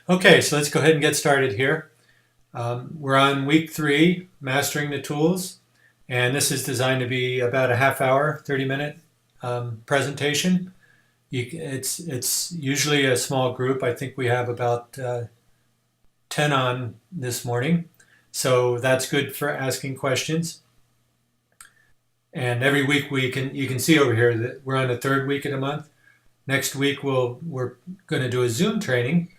Okay, so let's go ahead and get started here. We're on week 3, Mastering the Tools, and this is designed to be about a half hour, 30-minute presentation. It's usually a small group. I think we have about 10 on this morning, so that's good for asking questions. And every week you can see over here that we're on the third week of the month. Next week we're going to do a Zoom training.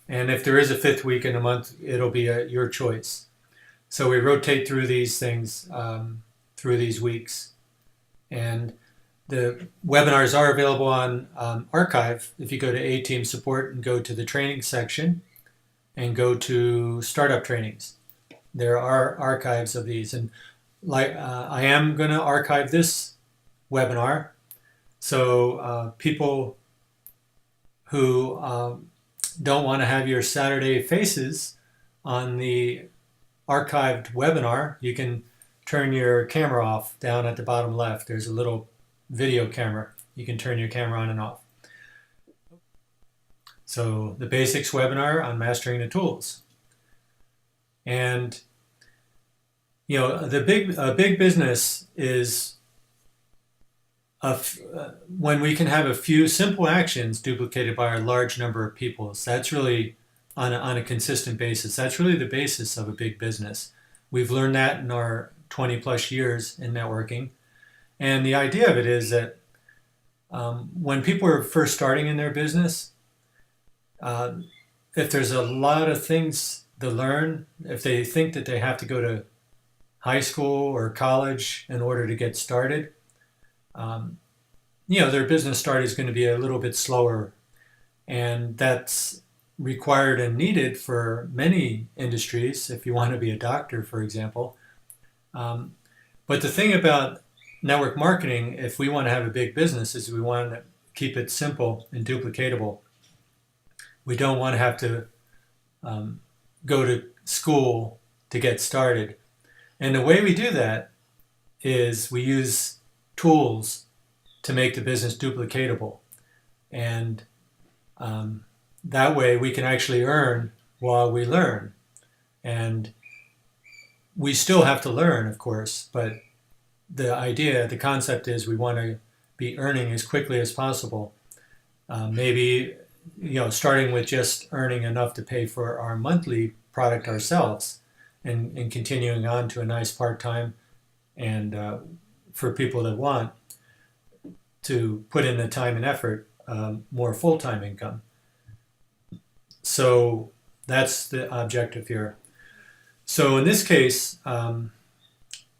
And if there is a fifth week in a month, it'll be your choice. So we rotate through these things through these weeks. And the webinars are available on archive. If you go to A-Team Support and go to the training section and go to startup trainings, there are archives of these. And I am going to archive this webinar. So people who don't want to have your Saturday faces on the archived webinar, you can turn your camera off down at the bottom left. There's a little video camera. You can turn your camera on and off. So the basics webinar on mastering the tools. And you know, a big business is when we can have a few simple actions duplicated by a large number of people. So that's really on a consistent basis. That's really the basis of a big business. We've learned that in our 20 plus years in networking. And the idea of it is that when people are first starting in their business, if there's a lot of things to learn, if they think that they have to go to high school or college in order to get started, you know, their business start is going to be a little bit slower, and that's required and needed for many industries. If you want to be a doctor, for example, but the thing about network marketing, if we want to have a big business, is we want to keep it simple and duplicatable. We don't want to have to go to school to get started, and the way we do that is we use tools to make the business duplicatable. And that way we can actually earn while we learn. And we still have to learn, of course, but the concept is we want to be earning as quickly as possible. Maybe, you know, starting with just earning enough to pay for our monthly product ourselves, and continuing on to a nice part-time, and for people that want to put in the time and effort, more full-time income. So that's the objective here. So in this case,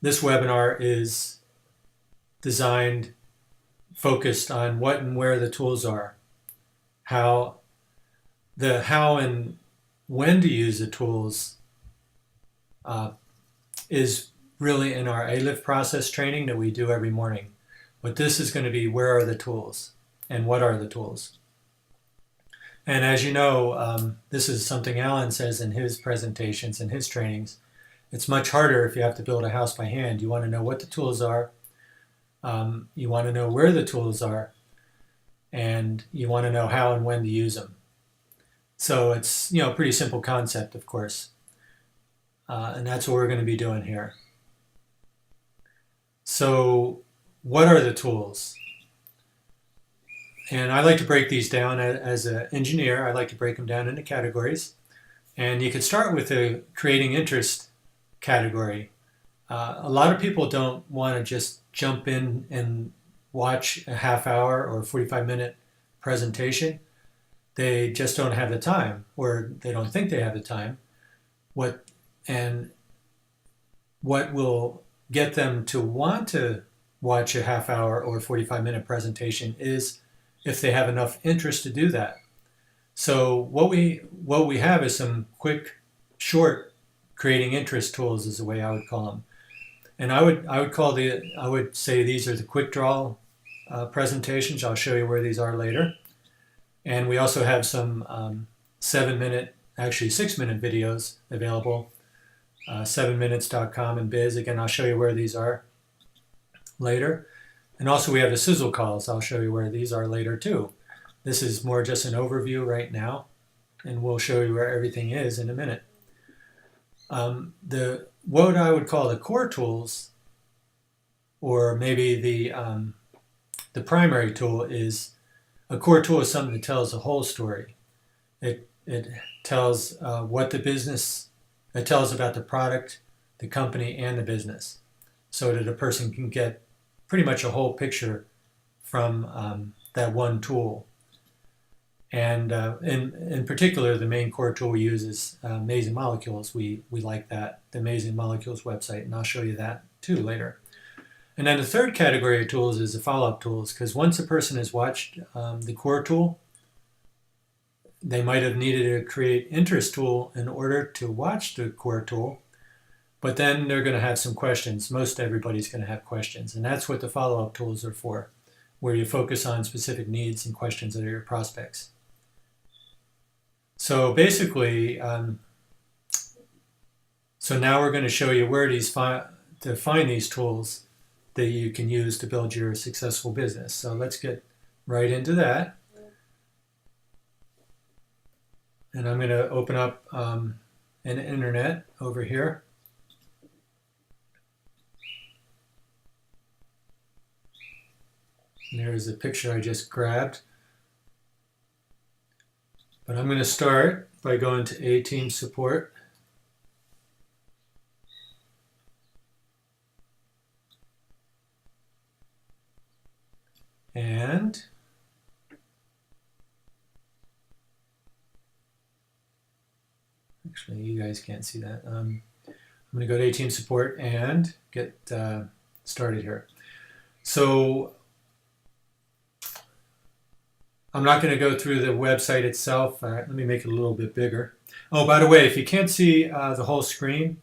this webinar is designed, focused on what and where the tools are, how and when to use the tools is really in our A-Lift process training that we do every morning. But this is going to be where are the tools and what are the tools. And as you know, this is something Alan says in his presentations and his trainings. It's much harder if you have to build a house by hand. You want to know what the tools are. You want to know where the tools are. And you want to know how and when to use them. So it's, you know, a pretty simple concept, of course. And that's what we're going to be doing here. So what are the tools? And I like to break these down as an engineer. I like to break them down into categories. And you could start with the creating interest category. A lot of people don't want to just jump in and watch a half hour or 45-minute presentation. They just don't have the time, or they don't think they have the time. What will get them to want to watch a half hour or 45-minute presentation is if they have enough interest to do that. So what we have is some quick, short creating interest tools, is the way I would call them. And I would say these are the quick draw presentations. I'll show you where these are later. And we also have some 7-minute, actually 6-minute videos available. 7minutes.com and biz. Again, I'll show you where these are later. And also we have the sizzle calls. I'll show you where these are later too. This is more just an overview right now. and we'll show you where everything is in a minute. What I would call the core tools, or maybe the primary tool, is a core tool is something that tells the whole story. It tells what the business, it tells about the product, the company, and the business, so that a person can get pretty much a whole picture from that one tool. And in particular, the main core tool we use is Amazing Molecules. We like that, the Amazing Molecules website, and I'll show you that too later. And then the third category of tools is the follow-up tools, because once a person has watched the core tool, they might have needed a create interest tool in order to watch the core tool, but then they're going to have some questions. Most everybody's going to have questions, and that's what the follow-up tools are for, where you focus on specific needs and questions of your prospects. So basically, so now we're going to show you where to find these tools that you can use to build your successful business. So let's get right into that. And I'm going to open up an internet over here. And there's a picture I just grabbed. But I'm going to start by going to A-Team Support. And actually, you guys can't see that. I'm going to go to A-Team Support and get started here. So I'm not going to go through the website itself. Let me make it a little bit bigger. Oh, by the way, if you can't see the whole screen,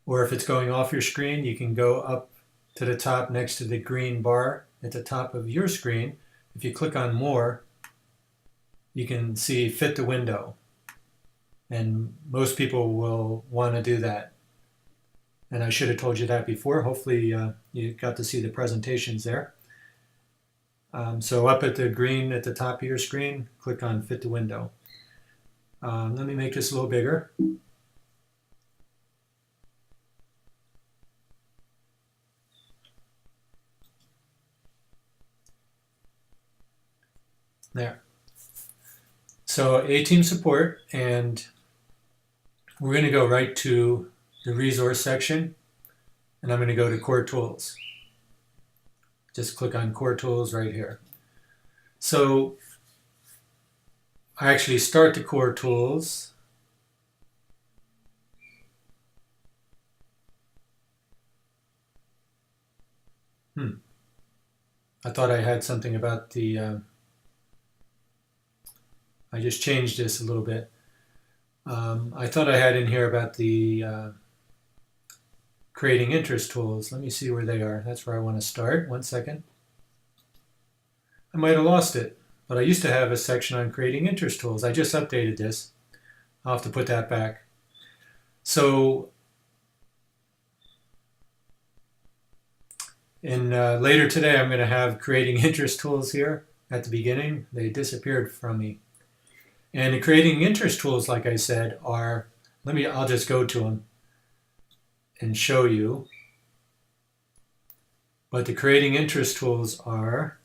or if it's going off your screen, you can go up to the top next to the green bar at the top of your screen. If you click on More, you can see Fit the Window. And most people will want to do that. And I should have told you that before. Hopefully you got to see the presentations there. So up at the green at the top of your screen, click on Fit the Window. Let me make this a little bigger. There. So A-Team Support, and we're going to go right to the resource section, and I'm going to go to Core Tools. Just click on Core Tools right here. So I actually start the Core Tools. I thought I had something about the, I just changed this a little bit. I thought I had in here about the creating interest tools. Let me see where they are. That's where I want to start. 1 second. I might have lost it, but I used to have a section on creating interest tools. I just updated this. I'll have to put that back. So later today, I'm going to have creating interest tools here at the beginning. They disappeared from me. And the creating interest tools, like I said, are, I'll just go to them and show you. But the creating interest tools are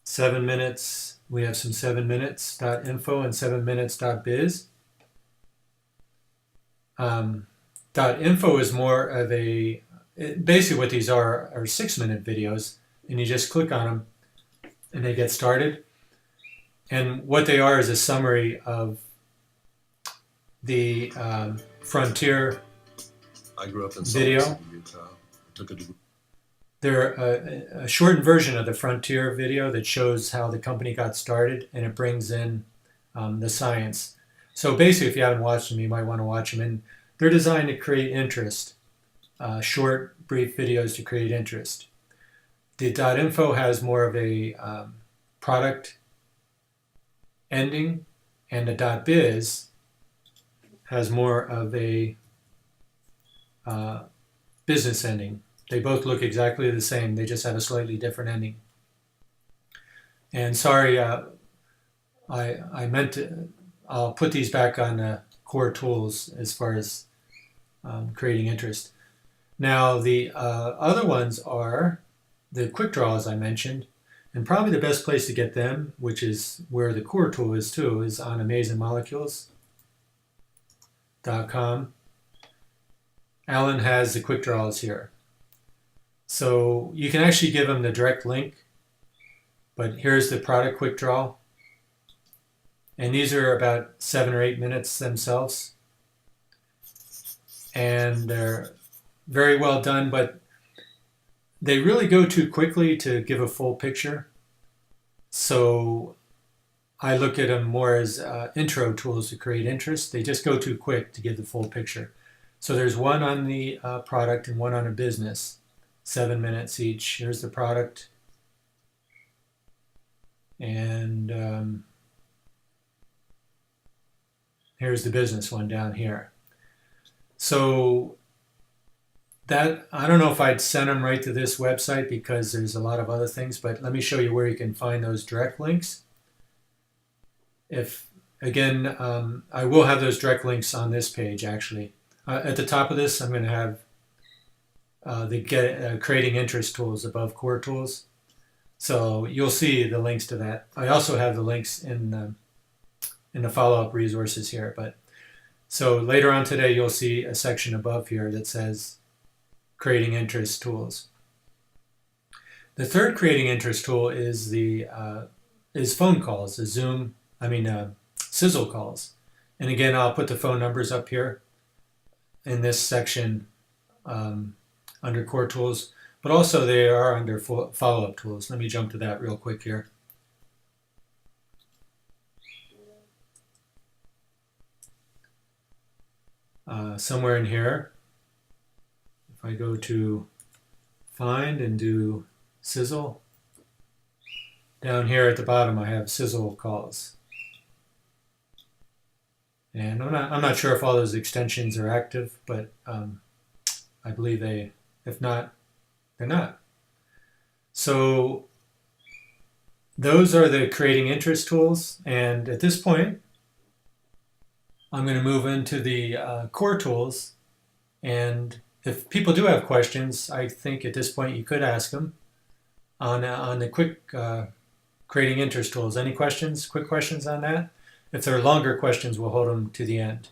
7 minutes. We have some 7minutes.info and 7minutes.biz. .info is more of a, basically what these are 6-minute videos, and you just click on them and they get started. And what they are is a summary of the Frontier I grew up in video. Salt Lake City, Utah. Took a degree. They're a shortened version of the Frontier video that shows how the company got started, and it brings in the science. So basically, if you haven't watched them, you might want to watch them. And they're designed to create interest, short, brief videos to create interest. The .info has more of a product ending, and the .biz has more of a business ending. They both look exactly the same. They just have a slightly different ending. And sorry, I meant to, I'll put these back on core tools as far as creating interest. Now, the other ones are the quick draw, as I mentioned, and probably the best place to get them, which is where the core tool is too, is on amazingmolecules.com. Alan has the quick draws here. So you can actually give them the direct link, but here's the product quick draw. And these are about 7 or 8 minutes themselves. And they're very well done, but they really go too quickly to give a full picture. So I look at them more as intro tools to create interest. They just go too quick to give the full picture. So there's one on the product and one on a business, 7 minutes each. Here's the product. And here's the business one down here. So that, I don't know if I'd send them right to this website because there's a lot of other things, but let me show you where you can find those direct links. If, again, I will have those direct links on this page actually. At the top of this, I'm going to have the creating interest tools above core tools. So you'll see the links to that. I also have the links in the follow-up resources here. But so later on today, you'll see a section above here that says creating interest tools. The third creating interest tool is the is phone calls, the Sizzle calls. And again, I'll put the phone numbers up here in this section under core tools, but also they are under follow-up tools. Let me jump to that real quick here. Somewhere in here, if I go to find and do Sizzle, down here at the bottom I have Sizzle calls. And I'm not sure if all those extensions are active, but I believe if not, they're not. So those are the creating interest tools. And at this point, I'm going to move into the core tools. And if people do have questions, I think at this point you could ask them on the quick creating interest tools. Any questions, quick questions on that? If they're longer questions, we'll hold them to the end.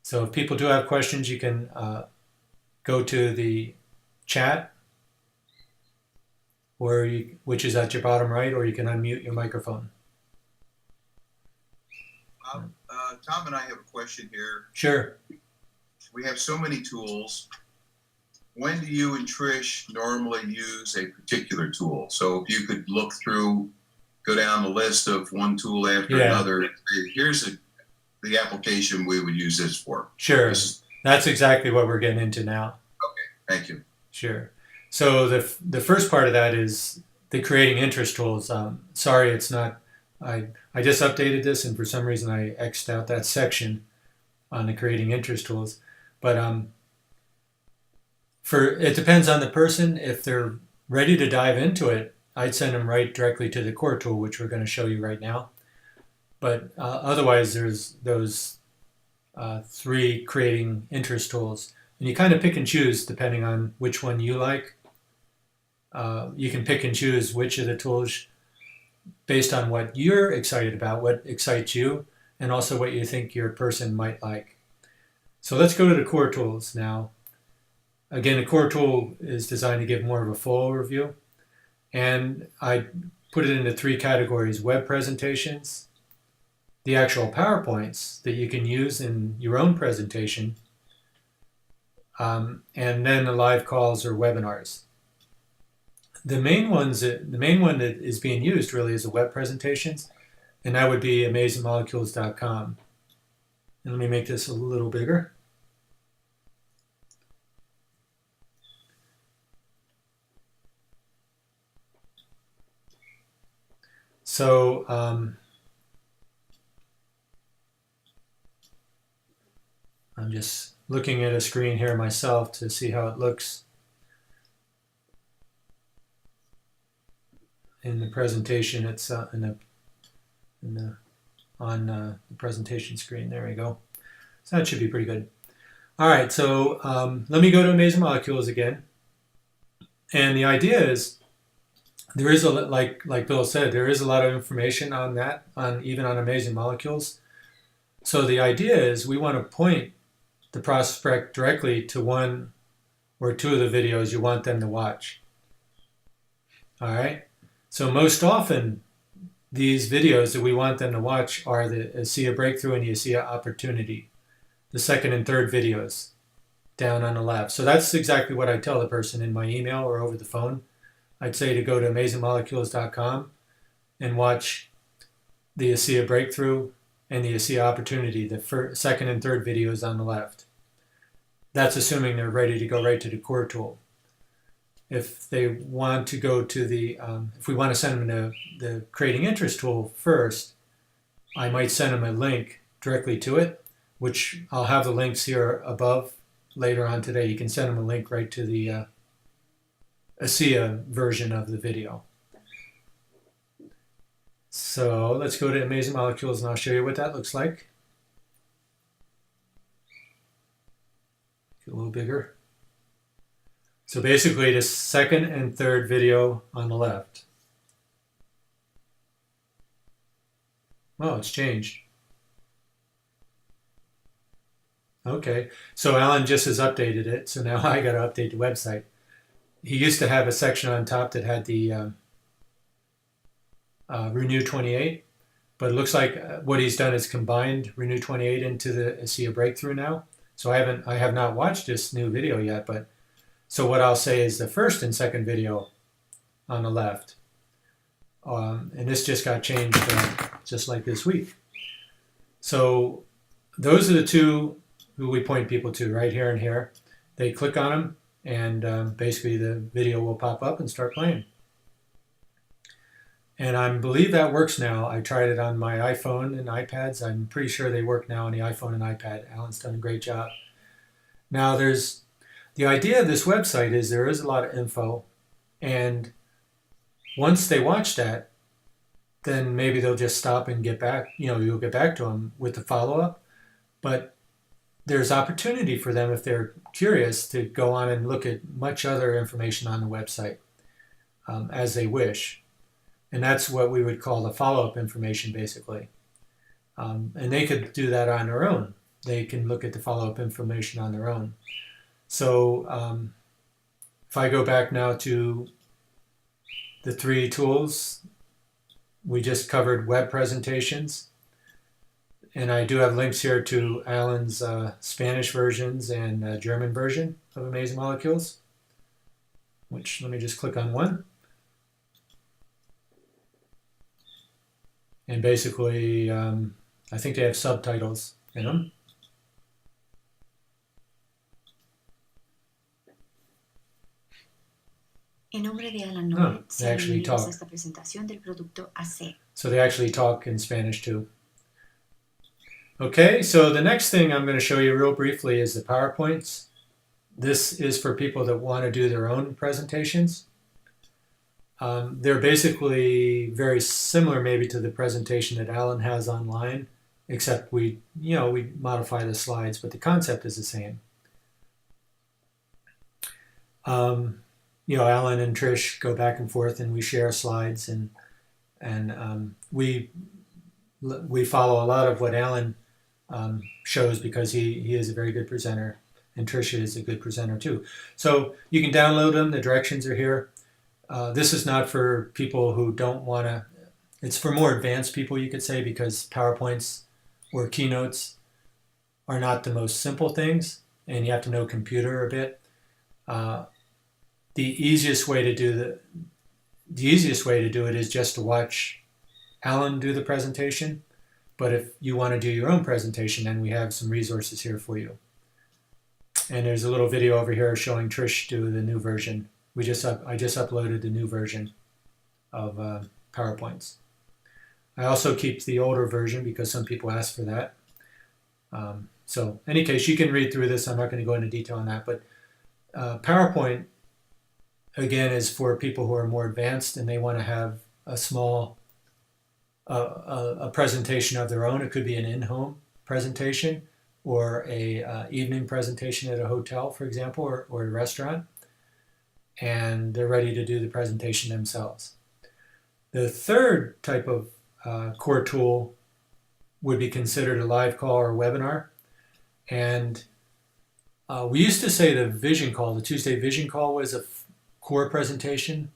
So if people do have questions, you can go to the chat, which is at your bottom right, or you can unmute your microphone. Tom and I have a question here. Sure. We have so many tools. When do you and Trish normally use a particular tool? So if you could look through, go down the list of one tool after another. Here's the application we would use this for. Sure. That's exactly what we're getting into now. Okay, thank you. Sure. So the first part of that is the creating interest tools. Sorry, it's not. I just updated this, and for some reason I X'd out that section on the creating interest tools. But it depends on the person. If they're ready to dive into it, I'd send them right directly to the core tool, which we're going to show you right now. But otherwise, there's those 3 creating interest tools. And you kind of pick and choose depending on which one you like. You can pick and choose which of the tools based on what you're excited about, what excites you, and also what you think your person might like. So let's go to the core tools now. Again, the core tool is designed to give more of a full overview. And I put it into 3 categories: web presentations, the actual PowerPoints that you can use in your own presentation, and then the live calls or webinars. The main one that is being used really is the web presentations, and that would be amazingmolecules.com. And let me make this a little bigger. So I'm just looking at a screen here myself to see how it looks in the presentation. It's in the on the presentation screen. There we go. So that should be pretty good. All right, so let me go to Amazing Molecules again. And the idea is there is like Bill said, there is a lot of information on that, even on Amazing Molecules. So the idea is we want to point the prospect directly to one or two of the videos you want them to watch. All right. So most often, these videos that we want them to watch are the ASEA Breakthrough and the ASEA Opportunity, the second and third videos down on the left. So that's exactly what I tell the person in my email or over the phone. I'd say to go to amazingmolecules.com and watch the ASEA Breakthrough and the ASEA Opportunity, the second and third videos on the left. That's assuming they're ready to go right to the core tool. If they want to go to the, if we want to send them the Creating Interest tool first, I might send them a link directly to it, which I'll have the links here above later on today. You can send them a link right to the ASEA version of the video. So let's go to Amazing Molecules and I'll show you what that looks like. Get a little bigger. So basically the second and third video on the left. Oh, it's changed. Okay, so Alan just has updated it, so now I got to update the website. He used to have a section on top that had the Renew 28, but it looks like what he's done is combined Renew 28 into the ASEA Breakthrough now. So I have not watched this new video yet, but so what I'll say is the first and second video on the left, and this just got changed just like this week. So those are the two who we point people to right here and here. They click on them and basically the video will pop up and start playing. And I believe that works now. I tried it on my iPhone and iPads. I'm pretty sure they work now on the iPhone and iPad. Alan's done a great job. Now the idea of this website is there is a lot of info, and once they watch that, then maybe they'll just stop and get back, you'll get back to them with the follow-up. But there's opportunity for them if they're curious to go on and look at much other information on the website as they wish. And that's what we would call the follow-up information, basically. And they could do that on their own. They can look at the follow-up information on their own. So if I go back now to the three tools, we just covered web presentations. And I do have links here to Alan's Spanish versions and German version of Amazing Molecules, which let me just click on one. And basically, I think they have subtitles in them. En nombre de Alan Noel, they actually bienvenidos talk. a esta presentación del producto AC. So they actually talk in Spanish too. Okay, so the next thing I'm going to show you real briefly is the PowerPoints. This is for people that want to do their own presentations. They're basically very similar maybe to the presentation that Alan has online, except we modify the slides, but the concept is the same. Alan and Trish go back and forth and we share slides and we follow a lot of what Alan shows because he is a very good presenter and Tricia is a good presenter too. So you can download them. The directions are here. This is not for people who don't want to, it's for more advanced people, you could say, because PowerPoints or keynotes are not the most simple things and you have to know computer a bit. The easiest way to do it is just to watch Alan do the presentation. But if you want to do your own presentation, then we have some resources here for you. And there's a little video over here showing Trish do the new version. I just uploaded the new version of PowerPoints. I also keep the older version because some people ask for that. So in any case, you can read through this. I'm not going to go into detail on that. But PowerPoint, again, is for people who are more advanced and they want to have a small a presentation of their own. It could be an in-home presentation or a evening presentation at a hotel, for example, or a restaurant, and they're ready to do the presentation themselves. The third type of core tool would be considered a live call or webinar. And we used to say the vision call, the Tuesday vision call, was a core presentation,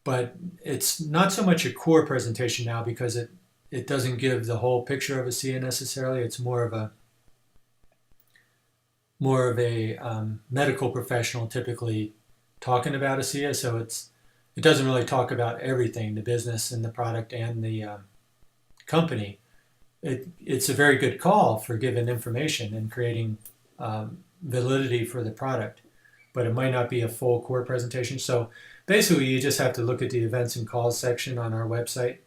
but it's not so much a core presentation now because it doesn't give the whole picture of a SIA necessarily. It's more of a medical professional typically talking about a SIA, so it doesn't really talk about everything, the business and the product and the company. It's a very good call for giving information and creating validity for the product, but it might not be a full core presentation. So basically, you just have to look at the events and calls section on our website,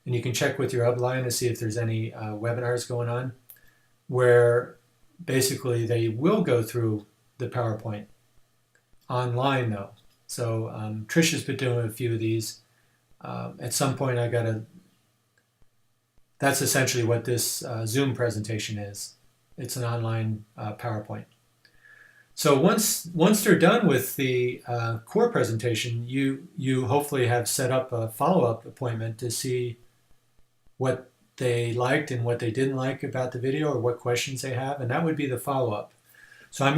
and you can check with your upline to see if there's any webinars going on where basically they will go through the PowerPoint online though. So Trisha's been doing a few of these. At some point that's essentially what this Zoom presentation is. It's an online PowerPoint. So once they're done with the core presentation, you hopefully have set up a follow-up appointment to see what they liked and what they didn't like about the video or what questions they have, and that would be the follow-up. So I'm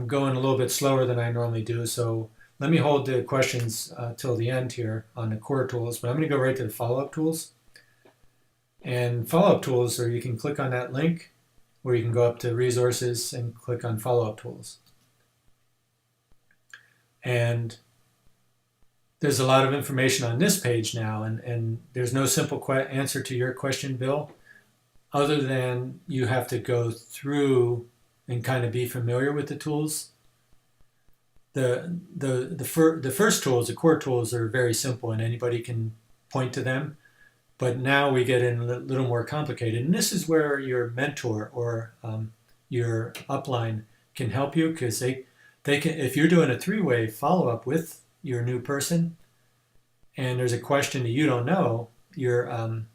going a little bit slower than I normally do, so let me hold the questions till the end here on the core tools, but I'm going to go right to the follow-up tools. And follow-up tools, or you can click on that link, or you can go up to resources and click on follow-up tools. And there's a lot of information on this page now, and there's no simple answer to your question, Bill, other than you have to go through and kind of be familiar with the tools. The first tools, the core tools, are very simple and anybody can point to them. But now we get in a little more complicated, and this is where your mentor or your upline can help you, because they can, if you're doing a three-way follow-up with your new person, and there's a question that you don't know, your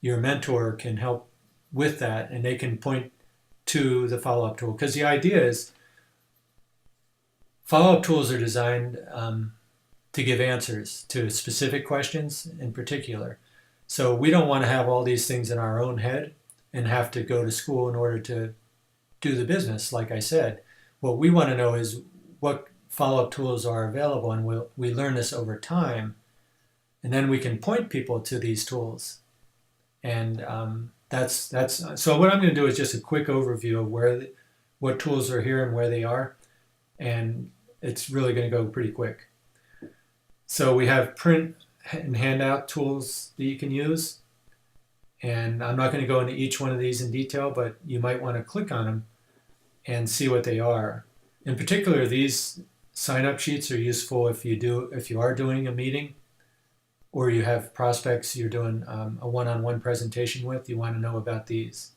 mentor can help with that, and they can point to the follow-up tool. Because the idea is, follow-up tools are designed to give answers to specific questions in particular. So we don't want to have all these things in our own head and have to go to school in order to do the business, like I said. What we want to know is what follow-up tools are available, and we learn this over time, and then we can point people to these tools. And that's so what I'm going to do is just a quick overview of what tools are here and where they are, and it's really going to go pretty quick. So we have print and handout tools that you can use, and I'm not going to go into each one of these in detail, but you might want to click on them and see what they are. In particular, these sign-up sheets are useful if you are doing a meeting or you have prospects you're doing a one-on-one presentation with. You want to know about these.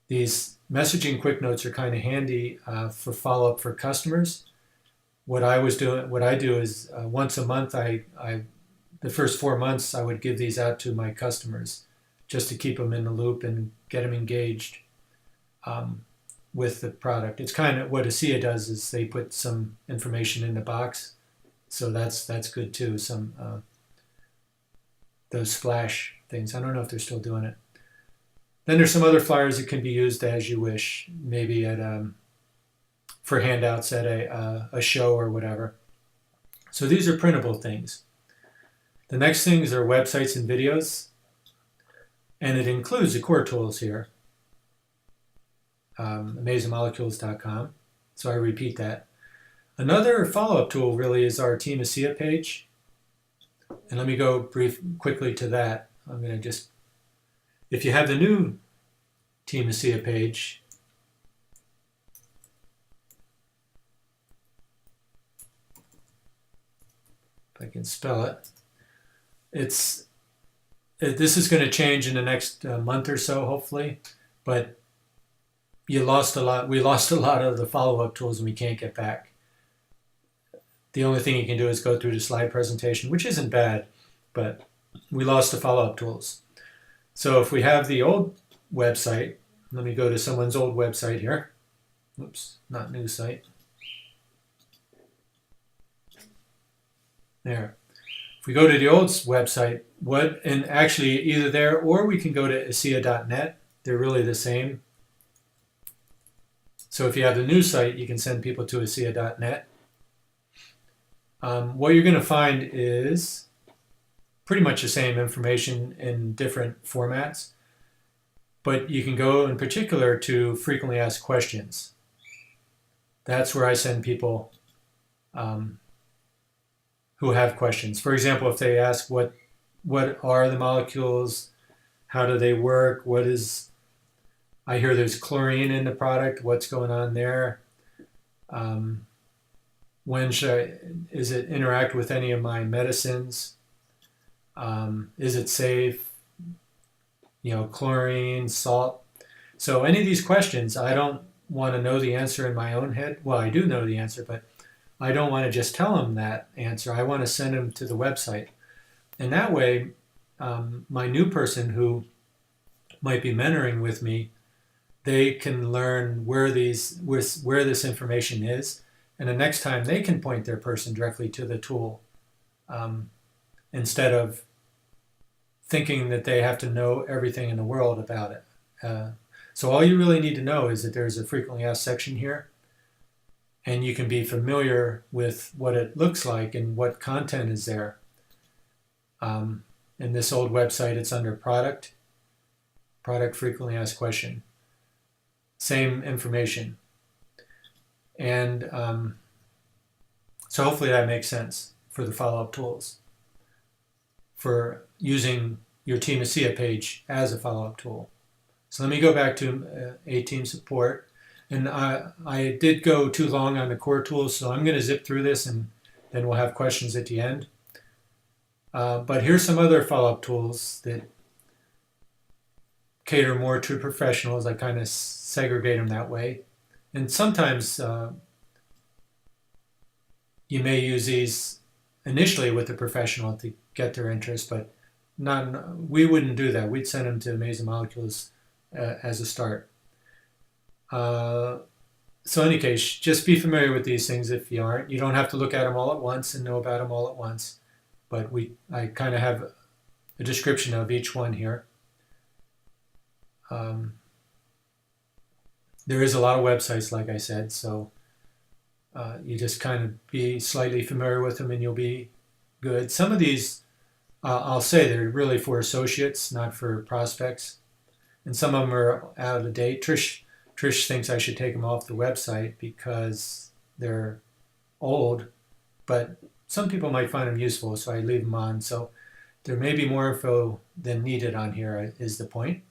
These messaging quick notes are kind of handy for follow-up for customers. What I do is once a month, the first 4 months, I would give these out to my customers just to keep them in the loop and get them engaged with the product. It's kind of what ASEA does, is they put some information in the box, so that's good too. Some those splash things. I don't know if they're still doing it. Then there's some other flyers that can be used as you wish, maybe at for handouts at a show or whatever. So these are printable things. The next things are websites and videos, and it includes the core tools here, amazingmolecules.com. So I repeat that. Another follow-up tool really is our Team ASEA page, and let me go quickly to that. I'm going to just, if you have the new Team ASEA page, if I can spell it, this is going to change in the next month or so, hopefully, but we lost a lot of the follow-up tools and we can't get back. the only thing you can do is go through the slide presentation, which isn't bad, but we lost the follow-up tools. So if we have the old website, let me go to someone's old website here. Oops, not new site. There. If we go to the old website, and actually either there or we can go to ASEA.net. They're really the same. So if you have the new site, you can send people to ASEA.net. What you're going to find is pretty much the same information in different formats, but you can go in particular to frequently asked questions. That's where I send people who have questions. For example, if they ask what are the molecules, how do they work, I hear there's chlorine in the product, what's going on there? Is it interact with any of my medicines? Is it safe? Chlorine, salt. So any of these questions, I don't want to know the answer in my own head. Well, I do know the answer, but I don't want to just tell them that answer. I want to send them to the website. And that way, my new person who might be mentoring with me, they can learn where this information is. And the next time they can point their person directly to the tool instead of thinking that they have to know everything in the world about it. So all you really need to know is that there's a frequently asked section here, and you can be familiar with what it looks like and what content is there. In this old website, it's under product frequently asked question. Same information. And so hopefully that makes sense for the follow-up tools, for using your Team ASEA page as a follow-up tool. So let me go back to A-Team support. And I did go too long on the core tools, so I'm going to zip through this and then we'll have questions at the end. But here's some other follow-up tools that cater more to professionals. I kind of segregate them that way. And sometimes you may use these initially with the professional to get their interest, but we wouldn't do that. We'd send them to Amazing Molecules as a start. So in any case, just be familiar with these things if you aren't. You don't have to look at them all at once and know about them all at once, but I kind of have a description of each one here. There is a lot of websites, like I said, so you just kind of be slightly familiar with them and you'll be good. Some of these, I'll say they're really for associates, not for prospects. And some of them are out of date. Trish thinks I should take them off the website because they're old, but some people might find them useful, so I leave them on. So there may be more info than needed on here is the point.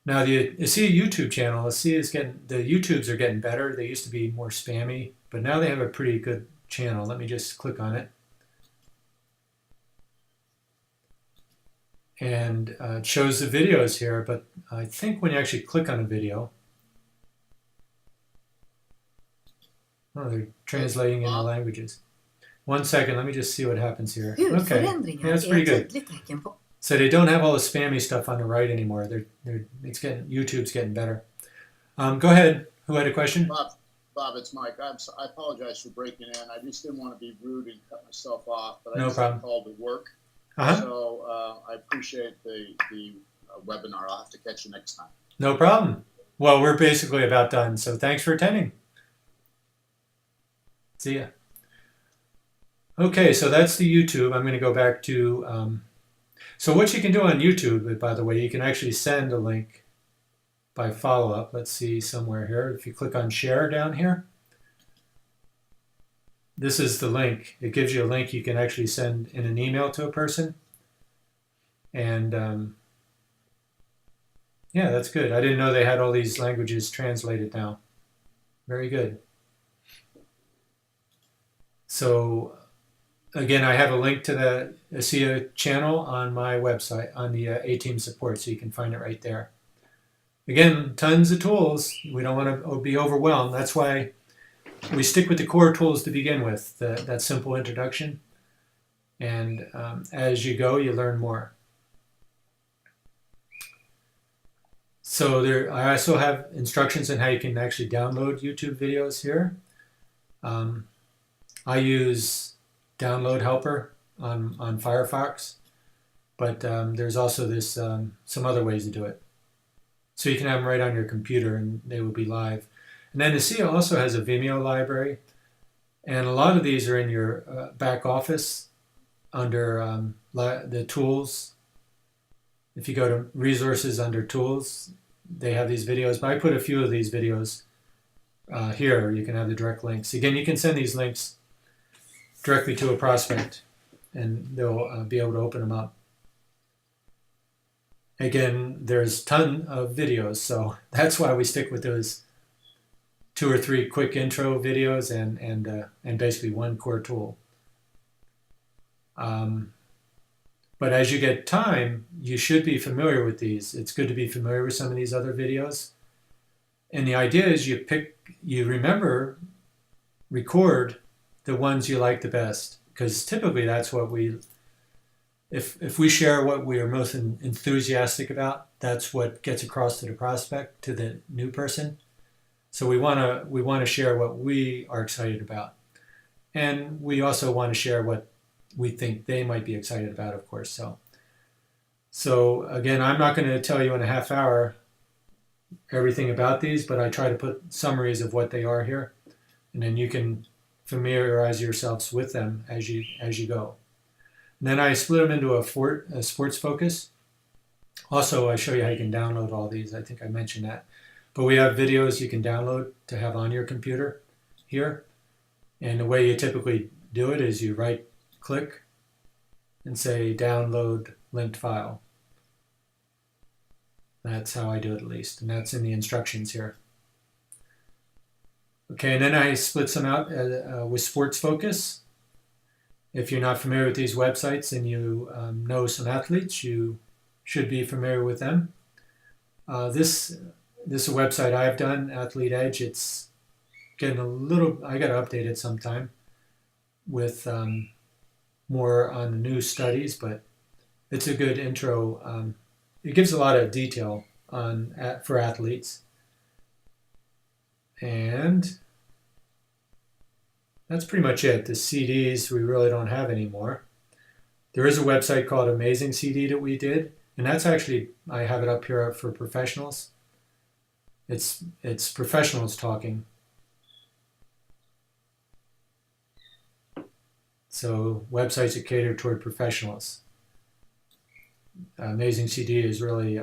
Now the ASEA YouTube channel, the YouTubes are getting better. They used to be more spammy, but now they have a pretty good channel. Let me just click on it. And it shows the videos here, but I think when you actually click on a video, they're translating into languages. 1 second, let me just see what happens here. Okay, yeah, that's pretty good. So they don't have all the spammy stuff on the right anymore. YouTube's getting better. Go ahead. Who had a question? Bob, it's Mike. I apologize for breaking in. I just didn't want to be rude and cut myself off, but I just called to work. So I appreciate the webinar. I'll have to catch you next time. No problem. Well, we're basically about done, so thanks for attending. See ya. Okay, so that's the YouTube. I'm going to go back to... so what you can do on YouTube, by the way, you can actually send a link by follow-up. Let's see somewhere here. If you click on share down here, this is the link. It gives you a link you can actually send in an email to a person. And yeah, that's good. I didn't know they had all these languages translated now. Very good. So again, I have a link to the ASEA channel on my website, on the A-Team support, so you can find it right there. Again, tons of tools. We don't want to be overwhelmed. That's why we stick with the core tools to begin with, that simple introduction. And as you go, you learn more. So I also have instructions on how you can actually download YouTube videos here. I use Download Helper on Firefox, but there's also some other ways to do it. So you can have them right on your computer and they will be live. And then ASEA also has a Vimeo library, and a lot of these are in your back office under the tools. If you go to resources under tools, they have these videos, but I put a few of these videos here. You can have the direct links. Again, you can send these links directly to a prospect and they'll be able to open them up. Again, there's a ton of videos, so that's why we stick with those 2 or 3 quick intro videos and basically one core tool. But as you get time, you should be familiar with these. It's good to be familiar with some of these other videos. And the idea is you remember, record the ones you like the best, because typically that's what if we share what we are most enthusiastic about, that's what gets across to the prospect, to the new person. So we want to share what we are excited about, and we also want to share what we think they might be excited about, of course. So again, I'm not going to tell you in a half hour everything about these, but I try to put summaries of what they are here, and then you can familiarize yourselves with them as you go. And then I split them into a sports focus. Also, I show you how you can download all these. I think I mentioned that. But we have videos you can download to have on your computer here. And the way you typically do it is you right click and say download linked file. That's how I do it, at least, and that's in the instructions here. Okay, and then I split some out with Sports Focus. If you're not familiar with these websites and you know some athletes, you should be familiar with them. This is a website I've done, Athlete Edge. It's getting I got to update it sometime with more on the new studies, but it's a good intro. It gives a lot of detail for athletes. And that's pretty much it. The CDs we really don't have anymore. There is a website called Amazing CD that we did, and that's actually, I have it up here for professionals. It's professionals talking. So websites that cater toward professionals. Amazing CD is really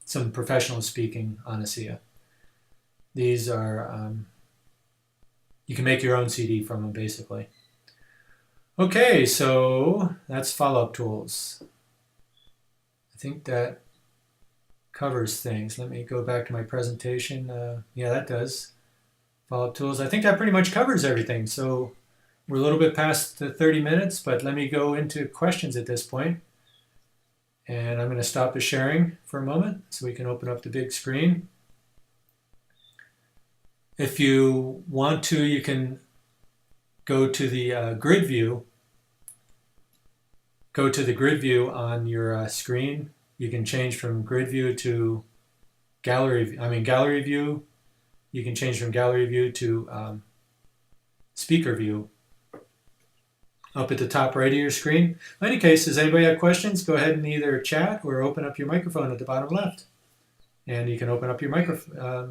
some professional speaking on ASEA. These are, you can make your own CD from them, basically. Okay, so that's follow-up tools. I think that covers things. Let me go back to my presentation. Yeah, that does. Follow-up tools. I think that pretty much covers everything. So we're a little bit past the 30 minutes, but let me go into questions at this point. And I'm going to stop the sharing for a moment so we can open up the big screen. If you want to, you can go to the grid view. Go to the grid view on your screen. You can change from grid view to gallery view. You can change from gallery view to speaker view up at the top right of your screen. In any case, does anybody have questions? Go ahead and either chat or open up your microphone at the bottom left. And you can open up your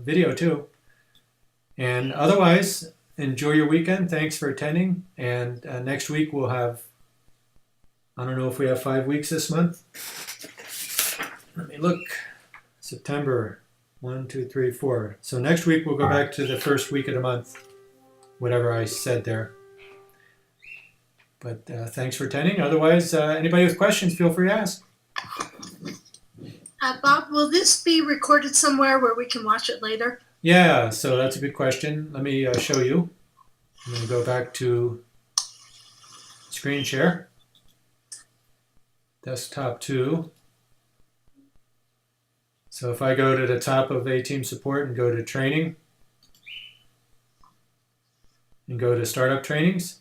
video too. And otherwise, enjoy your weekend. Thanks for attending. And next week we'll have, I don't know if we have 5 weeks this month. Let me look. September, 1, 2, 3, 4. So next week we'll go back to the first week of the month, whatever I said there. But thanks for attending. Otherwise, anybody with questions, feel free to ask. Bob, will this be recorded somewhere where we can watch it later? Yeah, so that's a good question. Let me show you. I'm going to go back to screen share. Desktop 2. So if I go to the top of A-Team Support and go to Training, and go to startup trainings.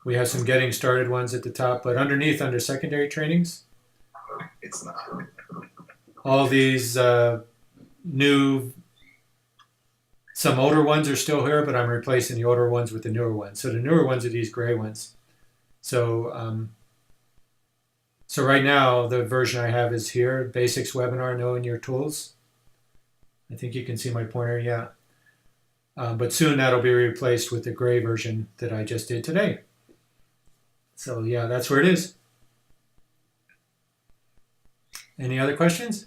We have some getting started ones at the top, but underneath, under secondary trainings, It's not. all these new, some older ones are still here, but I'm replacing the older ones with the newer ones. So the newer ones are these gray ones. So so right now the version I have is here, basics webinar, knowing your tools. I think you can see my pointer, yeah. But soon that'll be replaced with the gray version that I just did today. So yeah, that's where it is. Any other questions?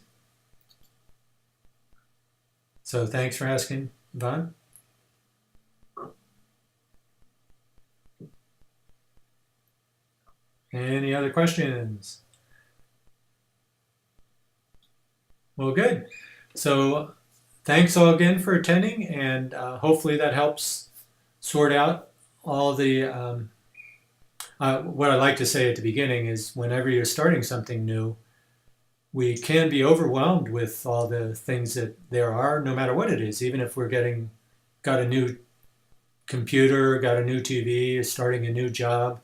So thanks for asking, Yvonne. Any other questions? Well, good. So thanks all again for attending, and hopefully that helps sort out all the, what I like to say at the beginning is whenever you're starting something new, we can be overwhelmed with all the things that there are, no matter what it is, even if we're got a new computer, got a new TV, starting a new job,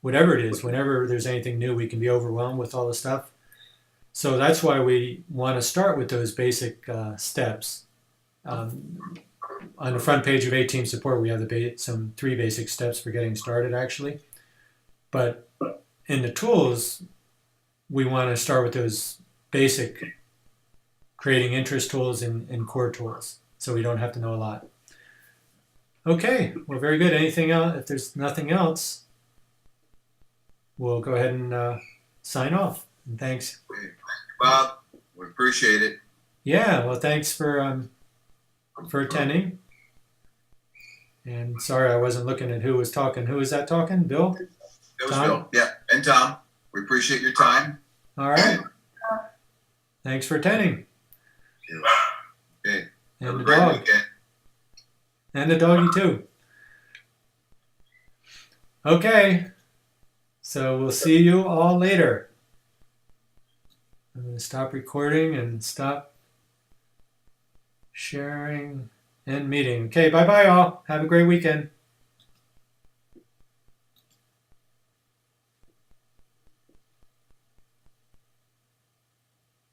whatever it is, whenever there's anything new, we can be overwhelmed with all the stuff. So that's why we want to start with those basic steps. On the front page of A-Team Support, we have some 3 basic steps for getting started, actually. But in the tools, we want to start with those basic creating interest tools and core tools, so we don't have to know a lot. Okay, well, very good. Anything else? If there's nothing else, we'll go ahead and sign off. And thanks. Bob, we appreciate it. Yeah, well, thanks for attending. And sorry, I wasn't looking at who was talking. Who was that talking? Bill? It was Tom? Bill. Yeah, and Tom. We appreciate your time. All right. Thanks for attending. Okay. And Have a the great dog. weekend. And the doggy too. Okay. So we'll see you all later. I'm going to stop recording and stop sharing and meeting. Okay, bye-bye all. Have a great weekend.